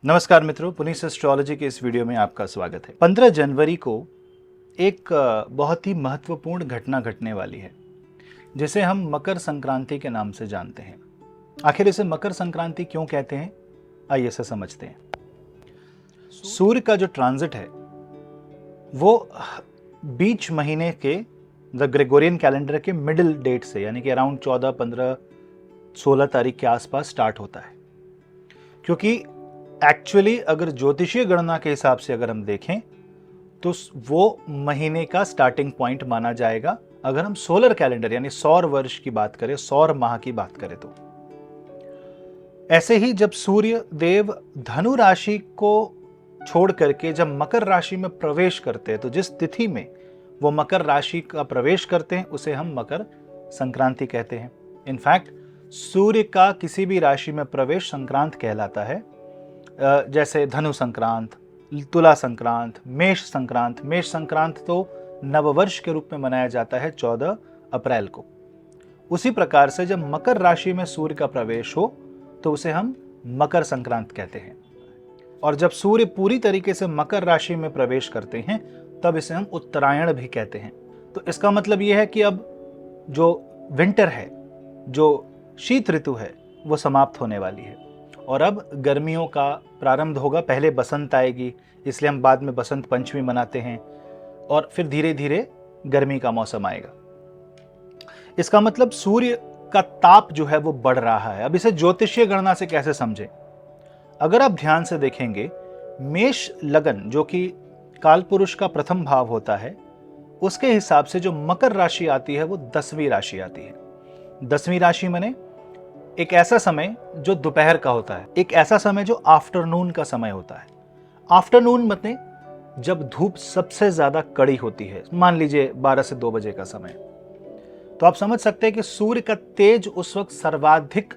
नमस्कार मित्रों, पुनीस एस्ट्रोलॉजी के इस वीडियो में आपका स्वागत है। 15 जनवरी को एक बहुत ही महत्वपूर्ण घटना घटने वाली है जिसे हम मकर संक्रांति के नाम से जानते हैं। आखिर इसे मकर संक्रांति क्यों कहते हैं, आइए इसे समझते हैं। सूर्य का जो ट्रांजिट है वो बीच महीने के द ग्रेगोरियन कैलेंडर के मिडिल डेट से यानी कि अराउंड 14, 15, 16 तारीख के आसपास स्टार्ट होता है। क्योंकि एक्चुअली अगर ज्योतिषीय गणना के हिसाब से अगर हम देखें तो वो महीने का स्टार्टिंग पॉइंट माना जाएगा। अगर हम सोलर कैलेंडर यानी सौर वर्ष की बात करें, सौर माह की बात करें तो ऐसे ही जब सूर्य देव धनु राशि को छोड़ करके जब मकर राशि में प्रवेश करते हैं तो जिस तिथि में वो मकर राशि का प्रवेश करते हैं उसे हम मकर संक्रांति कहते हैं। इनफैक्ट सूर्य का किसी भी राशि में प्रवेश संक्रांत कहलाता है। जैसे धनु संक्रांत, तुला संक्रांत, मेष संक्रांत। मेष संक्रांत तो नववर्ष के रूप में मनाया जाता है 14 अप्रैल को। उसी प्रकार से जब मकर राशि में सूर्य का प्रवेश हो तो उसे हम मकर संक्रांत कहते हैं। और जब सूर्य पूरी तरीके से मकर राशि में प्रवेश करते हैं तब इसे हम उत्तरायण भी कहते हैं। तो इसका मतलब यह है कि अब जो विंटर है, जो शीत ऋतु है, वो समाप्त होने वाली है और अब गर्मियों का प्रारंभ होगा। पहले बसंत आएगी, इसलिए हम बाद में बसंत पंचमी मनाते हैं और फिर धीरे धीरे गर्मी का मौसम आएगा। इसका मतलब सूर्य का ताप जो है वो बढ़ रहा है। अब इसे ज्योतिषीय गणना से कैसे समझें? अगर आप ध्यान से देखेंगे, मेष लगन जो कि कालपुरुष का प्रथम भाव होता है, उसके हिसाब से जो मकर राशि आती है वो 10वीं राशि आती है। 10वीं राशि माने एक ऐसा समय जो दोपहर का होता है, एक ऐसा समय जो आफ्टरनून का समय होता है। आफ्टरनून मतलब जब धूप सबसे ज्यादा कड़ी होती है, मान लीजिए 12 से 2 बजे का समय, तो आप समझ सकते हैं कि सूर्य का तेज उस वक्त सर्वाधिक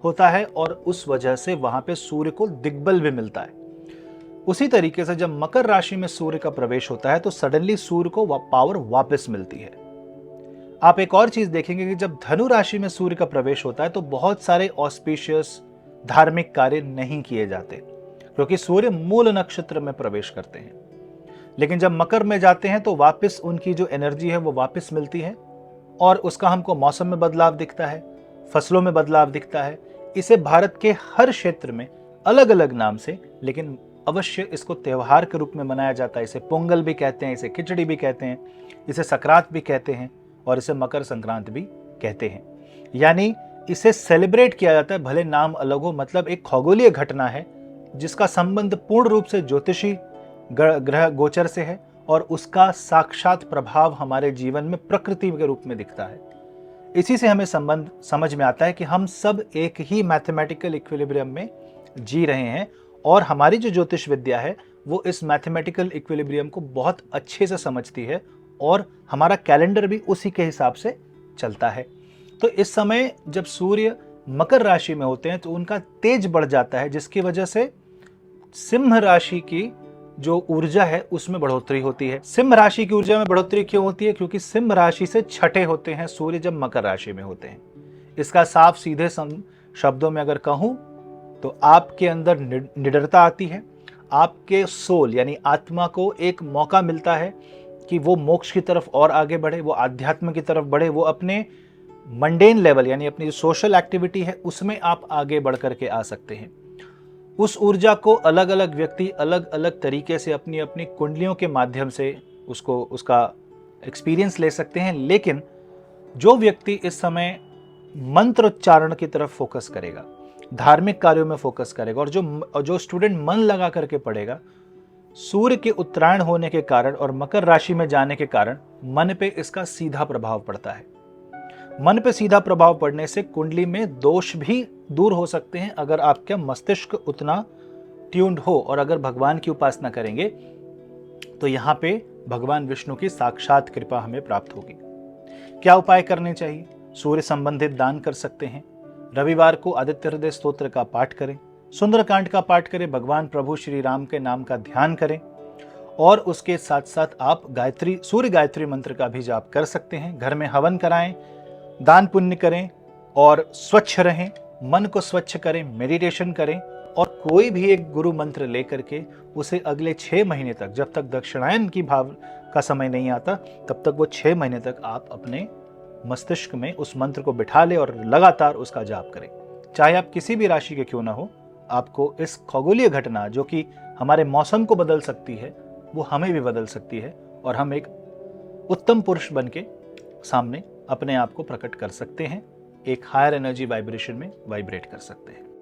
होता है और उस वजह से वहां पे सूर्य को दिग्बल भी मिलता है। उसी तरीके से जब मकर राशि में सूर्य का प्रवेश होता है तो सडनली सूर्य को पावर वापस मिलती है। आप एक और चीज देखेंगे कि जब धनु राशि में सूर्य का प्रवेश होता है तो बहुत सारे ऑस्पिशियस धार्मिक कार्य नहीं किए जाते क्योंकि सूर्य मूल नक्षत्र में प्रवेश करते हैं। लेकिन जब मकर में जाते हैं तो वापस उनकी जो एनर्जी है वो वापस मिलती है और उसका हमको मौसम में बदलाव दिखता है, फसलों में बदलाव दिखता है। इसे भारत के हर क्षेत्र में अलग अलग नाम से, लेकिन अवश्य इसको त्योहार के रूप में मनाया जाता है। इसे पोंगल भी कहते हैं, इसे खिचड़ी भी कहते हैं, इसे सकरात भी कहते हैं और इसे मकर संक्रांत भी कहते हैं। यानी इसे सेलिब्रेट किया जाता है, भले नाम अलग हो, मतलब एक खगोलीय घटना है जिसका संबंध पूर्ण रूप से ज्योतिषी ग्रह गोचर से है और उसका साक्षात प्रभाव हमारे जीवन में प्रकृति के रूप में दिखता है। इसी से हमें संबंध समझ में आता है कि हम सब एक ही मैथमेटिकल इक्विलिब्रियम में जी रहे हैं और हमारी जो ज्योतिष विद्या है वो इस मैथमेटिकल इक्विलिब्रियम को बहुत अच्छे से समझती है और हमारा कैलेंडर भी उसी के हिसाब से चलता है। तो इस समय जब सूर्य मकर राशि में होते हैं तो उनका तेज बढ़ जाता है, जिसकी वजह से सिंह राशि की जो ऊर्जा है उसमें बढ़ोतरी होती है। सिंह राशि की ऊर्जा में बढ़ोतरी क्यों होती है? क्योंकि सिंह राशि से छठे होते हैं सूर्य जब मकर राशि में होते हैं। इसका साफ सीधे शब्दों में अगर कहूं तो आपके अंदर निडरता आती है, आपके सोल यानी आत्मा को एक मौका मिलता है कि वो मोक्ष की तरफ और आगे बढ़े, वो आध्यात्म की तरफ बढ़े, वो अपने मंडेन लेवल यानी अपनी जो सोशल एक्टिविटी है उसमें आप आगे बढ़ करके आ सकते हैं। उस ऊर्जा को अलग अलग व्यक्ति अलग अलग तरीके से अपनी अपनी कुंडलियों के माध्यम से उसका एक्सपीरियंस ले सकते हैं। लेकिन जो व्यक्ति इस समय मंत्रोच्चारण की तरफ फोकस करेगा, धार्मिक कार्यों में फोकस करेगा और जो स्टूडेंट मन लगा करके पढ़ेगा, सूर्य के उत्तरायण होने के कारण और मकर राशि में जाने के कारण मन पे इसका सीधा प्रभाव पड़ता है। मन पे सीधा प्रभाव पड़ने से कुंडली में दोष भी दूर हो सकते हैं अगर आपका मस्तिष्क उतना ट्यून्ड हो और अगर भगवान की उपासना करेंगे तो यहाँ पे भगवान विष्णु की साक्षात कृपा हमें प्राप्त होगी। क्या उपाय करने चाहिए? सूर्य संबंधित दान कर सकते हैं। रविवार को आदित्य हृदय स्तोत्र का पाठ करें, सुंदरकांड का पाठ करें, भगवान प्रभु श्री राम के नाम का ध्यान करें और उसके साथ साथ आप सूर्य गायत्री मंत्र का भी जाप कर सकते हैं। घर में हवन कराएं, दान पुण्य करें और स्वच्छ रहें, मन को स्वच्छ करें, मेडिटेशन करें और कोई भी एक गुरु मंत्र लेकर के उसे अगले 6 महीने तक, जब तक दक्षिणायन की भाव का समय नहीं आता तब तक वो 6 महीने तक आप अपने मस्तिष्क में उस मंत्र को बिठा ले और लगातार उसका जाप करें। चाहे आप किसी भी राशि के क्यों ना हो, आपको इस खगोलीय घटना जो कि हमारे मौसम को बदल सकती है वो हमें भी बदल सकती है और हम एक उत्तम पुरुष बन के सामने अपने आप को प्रकट कर सकते हैं, एक हायर एनर्जी वाइब्रेशन में वाइब्रेट कर सकते हैं।